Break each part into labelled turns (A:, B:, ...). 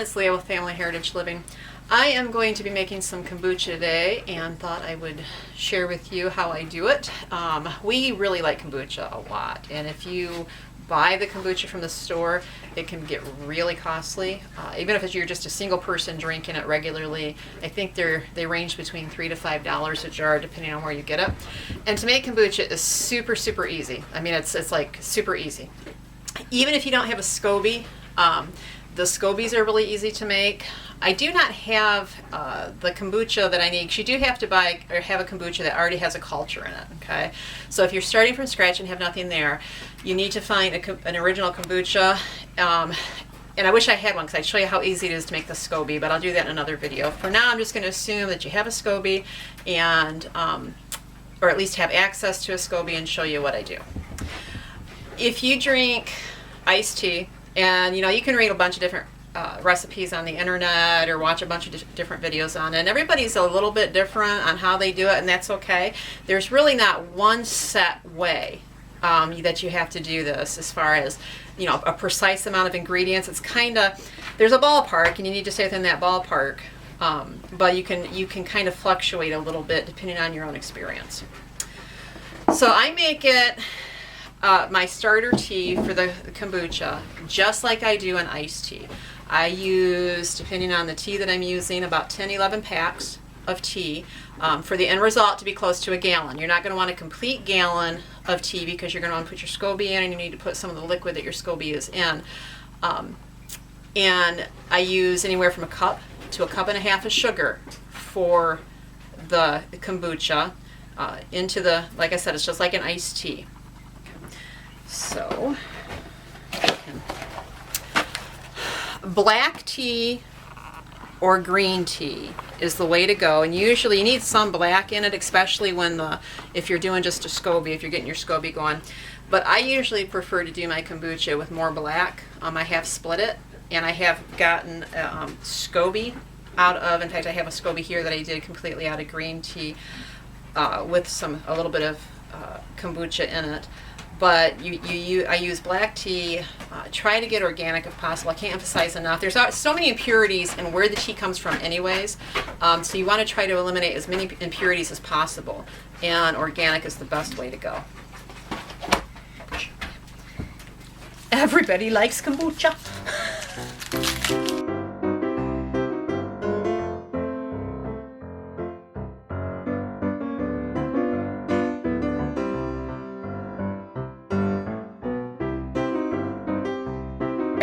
A: it's Leah with Family Heritage Living. I am going to be making some kombucha today and thought I would share with you how I do it. We really like kombucha a lot, and if you buy the kombucha from the store, it can get really costly. Even if you're just a single person drinking it regularly, I think they range between $3 to $5 a jar depending on where you get it. And to make kombucha is super, super easy. I mean, it's like super easy. Even if you don't have a SCOBY, the SCOBYs are really easy to make. I do not have the kombucha that I need, because you do have to buy or have a kombucha that already has a culture in it, okay? So if you're starting from scratch and have nothing there, you need to find an original kombucha. And I wish I had one, because I'd show you how easy it is to make the SCOBY, but I'll do that in another video. For now, I'm just going to assume that you have a SCOBY, and or at least have access to a SCOBY, and show you what I do. If you drink iced tea, and you can read a bunch of different recipes on the internet or watch a bunch of different videos on it, and everybody's a little bit different on how they do it, and that's okay. There's really not one set way that you have to do this as far as a precise amount of ingredients. It's kind of, there's a ballpark and you need to stay within that ballpark, but you can kind of fluctuate a little bit depending on your own experience. So I make it my starter tea for the kombucha just like I do an iced tea. I use, depending on the tea that I'm using, about 10-11 packs of tea for the end result to be close to a gallon. You're not going to want a complete gallon of tea, because you're going to want to put your SCOBY in, and you need to put some of the liquid that your SCOBY is in. And I use anywhere from a cup to a cup and a half of sugar for the kombucha into the, like I said, it's just like an iced tea. So, black tea or green tea is the way to go, and usually you need some black in it, especially if you're doing just a SCOBY, if you're getting your SCOBY going. But I usually prefer to do my kombucha with more black. I have split it, and I have gotten SCOBY out of, in fact I have a SCOBY here that I did completely out of green tea with a little bit of kombucha in it. But I use black tea. Try to get organic if possible. I can't emphasize enough. There's so many impurities in where the tea comes from anyways, so you want to try to eliminate as many impurities as possible, and organic is the best way to go. Everybody likes kombucha.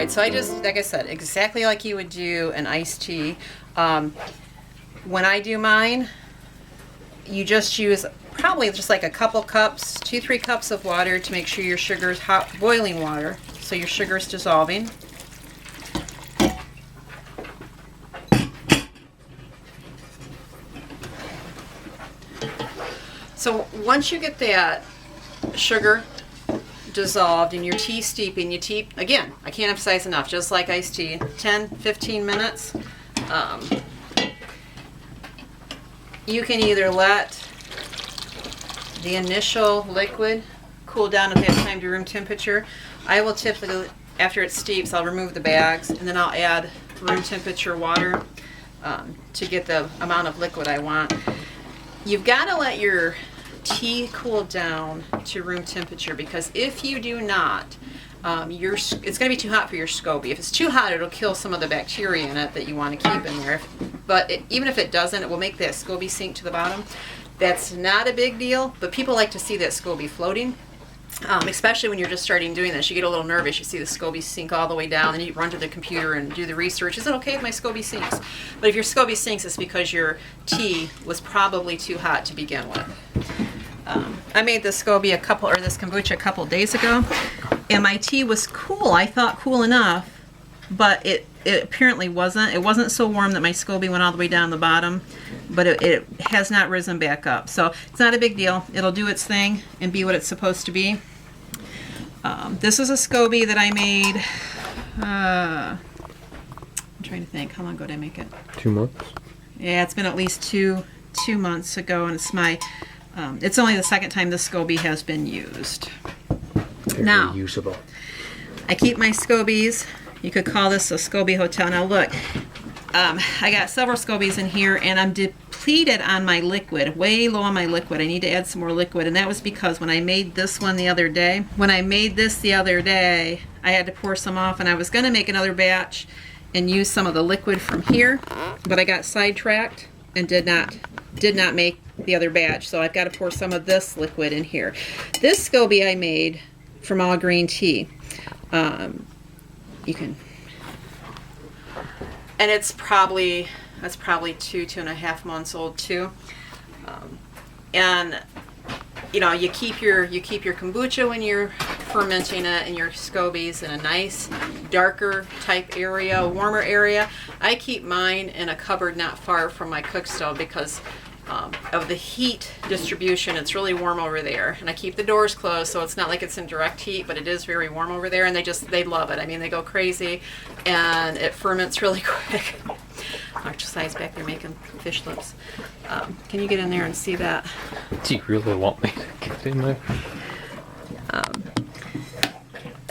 A: So I just, like I said, exactly like you would do an iced tea. When I do mine, you just use probably just like a couple cups, 2-3 cups of water to make sure your sugar is hot, boiling water, so your sugar is dissolving. So once you get that sugar dissolved and your tea steeping, again, I can't emphasize enough, just like iced tea, 10-15 minutes. You can either let the initial liquid cool down if it has time to room temperature. I will typically, after it steeps, I'll remove the bags, and then I'll add room temperature water to get the amount of liquid I want. You've got to let your tea cool down to room temperature, because if you do not, it's going to be too hot for your SCOBY. If it's too hot, it'll kill some of the bacteria in it that you want to keep in there. But even if it doesn't, it will make that SCOBY sink to the bottom. That's not a big deal, but people like to see that SCOBY floating, especially when you're just starting doing this. You get a little nervous. You see the SCOBY sink all the way down, and you run to the computer and do the research. Is it okay if my SCOBY sinks? But if your SCOBY sinks, it's because your tea was probably too hot to begin with. I made this SCOBY this kombucha a couple days ago, and my tea was cool. I thought cool enough, but it apparently wasn't. It wasn't so warm that my SCOBY went all the way down the bottom, but it has not risen back up. So it's not a big deal. It'll do its thing and be what it's supposed to be. This is a SCOBY that I made, I'm trying to think, how long ago did I make it?
B: 2 months?
A: Yeah, it's been at least two months ago, and it's only the second time this SCOBY has been used.
B: Very
A: now,
B: usable.
A: I keep my SCOBYs You could call this a SCOBY hotel. Now look, I got several SCOBYs in here, and I'm depleted on my liquid, way low on my liquid. I need to add some more liquid, and that was because when I made this one the other day, I had to pour some off, and I was going to make another batch and use some of the liquid from here, but I got sidetracked and did not make the other batch, so I've got to pour some of this liquid in here. This SCOBY I made from all green tea. You can, and that's probably 2.5 months old too. And you know, you keep your kombucha when you're fermenting it and your SCOBYs in a nice darker type area, warmer area. I keep mine in a cupboard not far from my cook stove because of the heat distribution. It's really warm over there, and I keep the doors closed, so it's not like it's in direct heat, but it is very warm over there, and they love it. I mean, they go crazy, and it ferments really quick. Exercise back there making fish lips. Can you get in there and see that?
B: Do you really want me to get in there?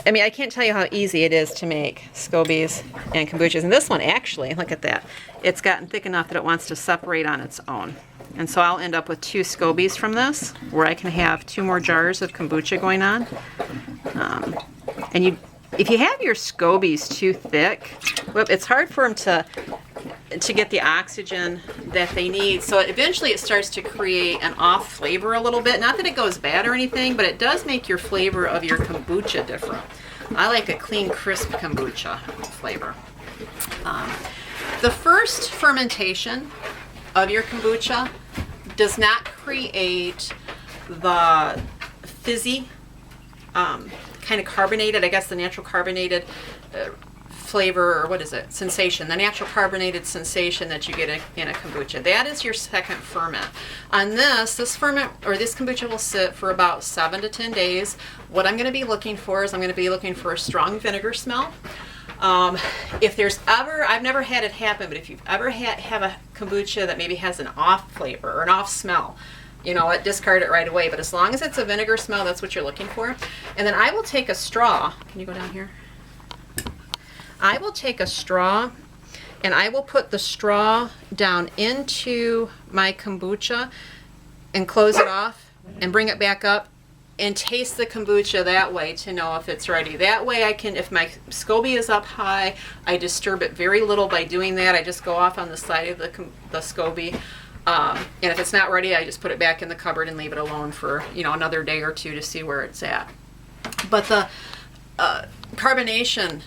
A: I mean, I can't tell you how easy it is to make SCOBYs and kombuchas. And this one, actually, look at that. It's gotten thick enough that it wants to separate on its own. And so I'll end up with 2 SCOBYs from this, where I can have 2 more jars of kombucha going on. And if you have your SCOBYs too thick, it's hard for them to get the oxygen that they need. So eventually it starts to create an off flavor a little bit. Not that it goes bad or anything, but it does make your flavor of your kombucha different. I like a clean, crisp kombucha flavor. The first fermentation of your kombucha does not create the fizzy, kind of carbonated, I guess the natural carbonated flavor, or what is it, sensation, the natural carbonated sensation that you get in a kombucha. That is your second ferment. On this ferment, or this kombucha will sit for about 7 to 10 days. What I'm going to be looking for is I'm going to be looking for a strong vinegar smell. If there's ever, I've never had it happen, but if you've ever have a kombucha that maybe has an off flavor or an off smell, you know what, discard it right away. But as long as it's a vinegar smell, that's what you're looking for. And then I will take a straw. Can you go down here? I will take a straw, and I will put the straw down into my kombucha and close it off and bring it back up and taste the kombucha that way to know if it's ready. That way I can, if my SCOBY is up high, I disturb it very little by doing that. I just go off on the side of the SCOBY. And if it's not ready, I just put it back in the cupboard and leave it alone for, you know, another day or two to see where it's at. But the carbonation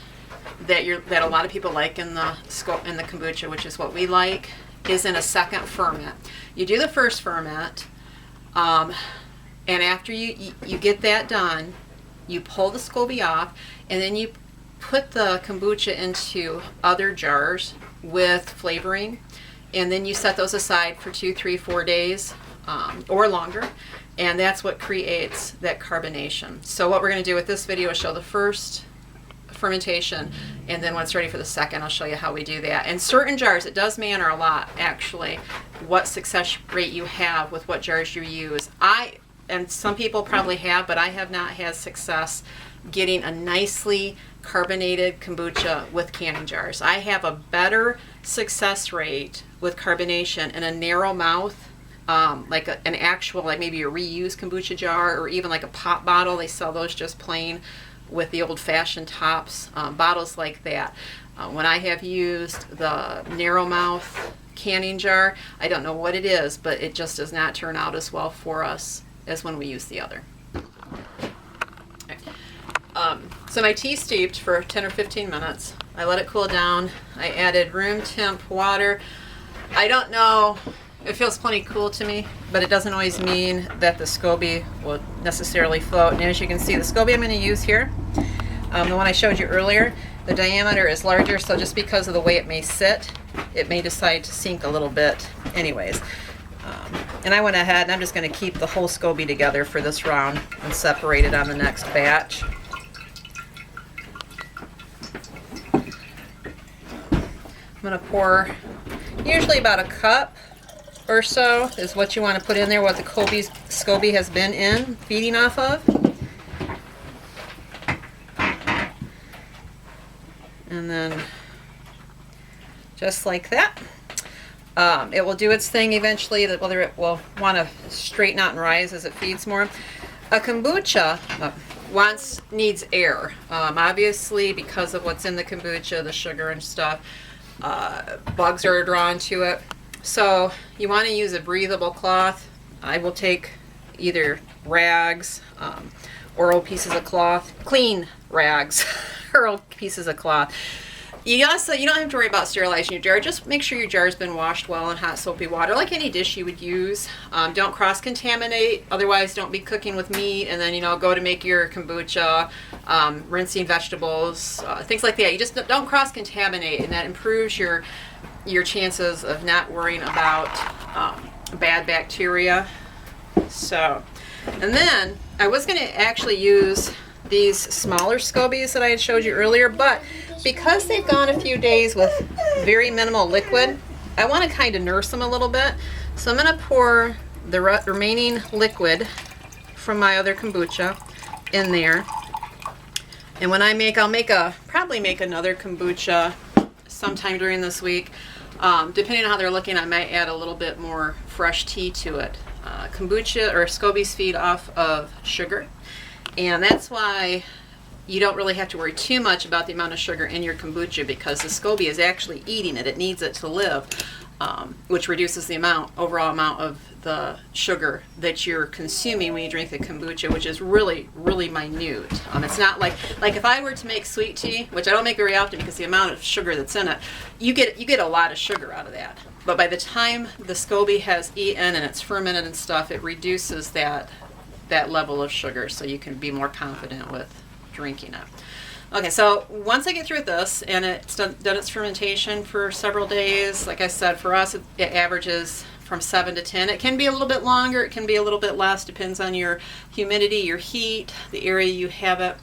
A: that a lot of people like in the kombucha, which is what we like, is in a second ferment. You do the first ferment, and after you get that done, you pull the SCOBY off, and then you put the kombucha into other jars with flavoring, and then you set those aside for 2, 3, 4 days or longer, and that's what creates that carbonation. So what we're going to do with this video is show the first fermentation, and then when it's ready for the second, I'll show you how we do that. And certain jars, it does matter a lot actually what success rate you have with what jars you use. And some people probably have, but I have not had success getting a nicely carbonated kombucha with canning jars. I have a better success rate with carbonation in a narrow mouth, like an actual, like maybe a reused kombucha jar, or even like a pop bottle. They sell those just plain with the old-fashioned tops, bottles like that. When I have used the narrow mouth canning jar, I don't know what it is, but it just does not turn out as well for us as when we use the other. Okay. So my tea steeped for 10 or 15 minutes. I let it cool down. I added room temp water. I don't know, it feels plenty cool to me, but it doesn't always mean that the SCOBY will necessarily float. And as you can see, the SCOBY I'm going to use here, the one I showed you earlier, the diameter is larger, so just because of the way it may sit, it may decide to sink a little bit anyways. And I went ahead and I'm just going to keep the whole SCOBY together for this round and separate it on the next batch. I'm going to pour usually about a cup or so is what you want to put in there, what the SCOBY has been in, feeding off of. And then just like that. It will do its thing eventually, whether it will want to straighten out and rise as it feeds more. A kombucha needs air. Obviously, because of what's in the kombucha, the sugar and stuff, bugs are drawn to it. So you want to use a breathable cloth. I will take either rags, or old pieces of cloth, clean rags, or old pieces of cloth. You don't have to worry about sterilizing your jar. Just make sure your jar's been washed well in hot soapy water, like any dish you would use. Don't cross-contaminate. Otherwise, don't be cooking with meat and then go to make your kombucha, rinsing vegetables, things like that. You just don't cross-contaminate, and that improves your chances of not worrying about bad bacteria. So, and then I was going to actually use these smaller scobies that I had showed you earlier, but because they've gone a few days with very minimal liquid, I want to kind of nurse them a little bit. So I'm going to pour the remaining liquid from my other kombucha in there. And when I'll probably make another kombucha sometime during this week. Depending on how they're looking, I might add a little bit more fresh tea to it. Kombucha or scobies feed off of sugar, and that's why you don't really have to worry too much about the amount of sugar in your kombucha, because the SCOBY is actually eating it. It needs it to live, which reduces the overall amount of the sugar that you're consuming when you drink the kombucha, which is really, really minute. It's not like if I were to make sweet tea, which I don't make very often because the amount of sugar that's in it, you get a lot of sugar out of that. But by the time the SCOBY has eaten and it's fermented and stuff, it reduces that level of sugar, so you can be more confident with drinking it. Okay, so once I get through with this and it's done its fermentation for several days, like I said, for us it averages from 7 to 10. It can be a little bit longer, it can be a little bit less, depends on your humidity, your heat, the area you have it.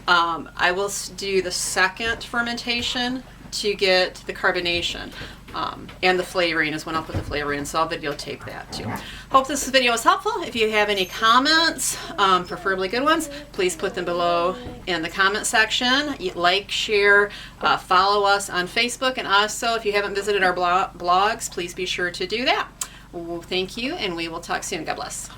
A: I will do the second fermentation to get the carbonation. And the flavoring is when I'll put the flavor in, so I'll videotape that too. Hope this video was helpful. If you have any comments, preferably good ones, please put them below in the comment section. Like, share, follow us on Facebook, and also if you haven't visited our blogs, please be sure to do that. Well, thank you, and we will talk soon. God bless.